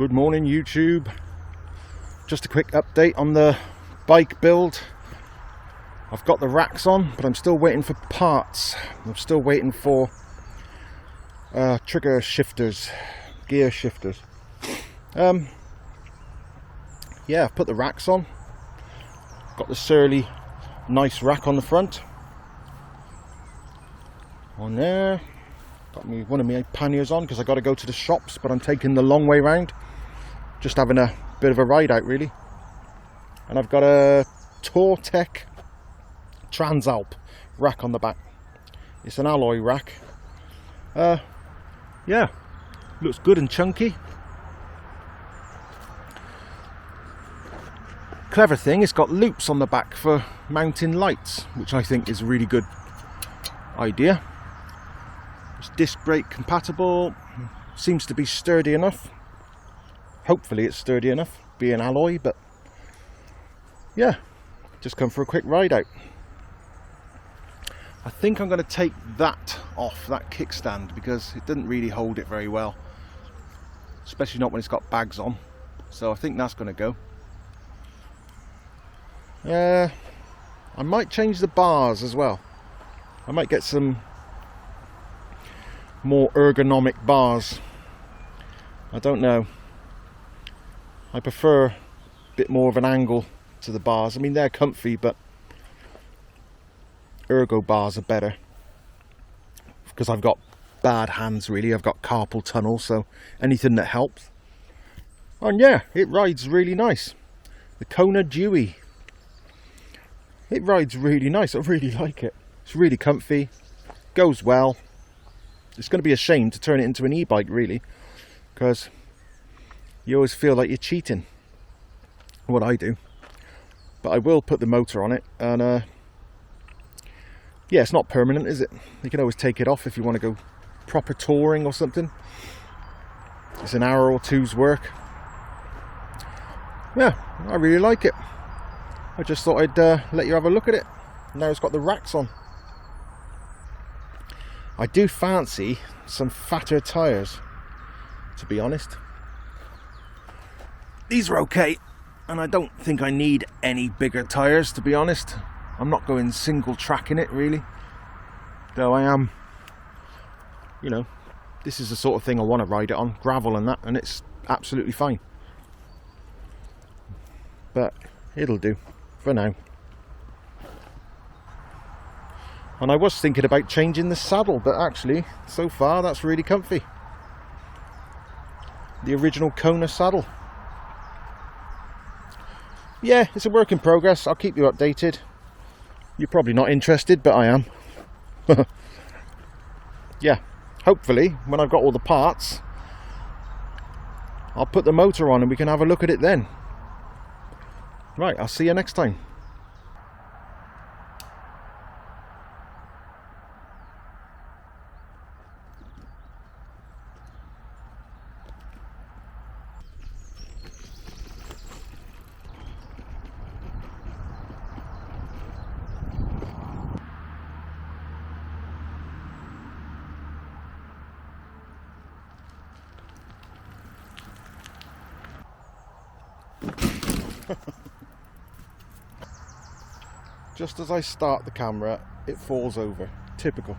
Good morning YouTube. Just a quick update on the bike build. I've got the racks on, but I'm still waiting for parts. I'm still waiting for trigger shifters, gear shifters. Yeah, I've put the racks on. Got the Surly nice rack on the front. On there. Got me one of my panniers on because I got to go to the shops, but I'm taking the long way round. Just having a bit of a ride out really. And I've got a Tortec transalp rack on the back. It's an alloy rack. Yeah, looks good and chunky. Clever thing, it's got loops on the back for mounting lights, which I think is a really good idea. It's disc brake compatible, seems to be sturdy enough. Hopefully it's sturdy enough, being alloy, but yeah, just come for a quick ride out. I think I'm going to take that off, that kickstand, because it didn't really hold it very well, especially not when it's got bags on. So I think that's going to go. I might change the bars as well. I might get some more ergonomic bars. I don't know. I prefer a bit more of an angle to the bars. I mean, they're comfy, but ergo bars are better because I've got bad hands really. I've got carpal tunnel, so anything that helps. And yeah, it rides really nice. The Kona Dewey. It rides really nice. I really like it. It's really comfy. Goes well. It's going to be a shame to turn it into an e-bike really, because you always feel like you're cheating. What I do. But I will put the motor on it, and yeah, it's not permanent, is it? You can always take it off if you want to go proper touring or something. It's an hour or two's work. Yeah, I really like it. I just thought I'd let you have a look at it. Now it's got the racks on. I do fancy some fatter tyres, to be honest. These are okay, and I don't think I need any bigger tyres, to be honest. I'm not going single track in it really, though I am, you know, this is the sort of thing I want to ride it on, gravel and that, and it's absolutely fine. But it'll do for now. And I was thinking about changing the saddle, but actually so far that's really comfy. The original Kona saddle. Yeah, it's a work in progress. I'll keep you updated. You're probably not interested, but I am. Yeah, hopefully when I've got all the parts, I'll put the motor on and we can have a look at it then. Right, I'll see you next time. Just as I start the camera, it falls over. Typical.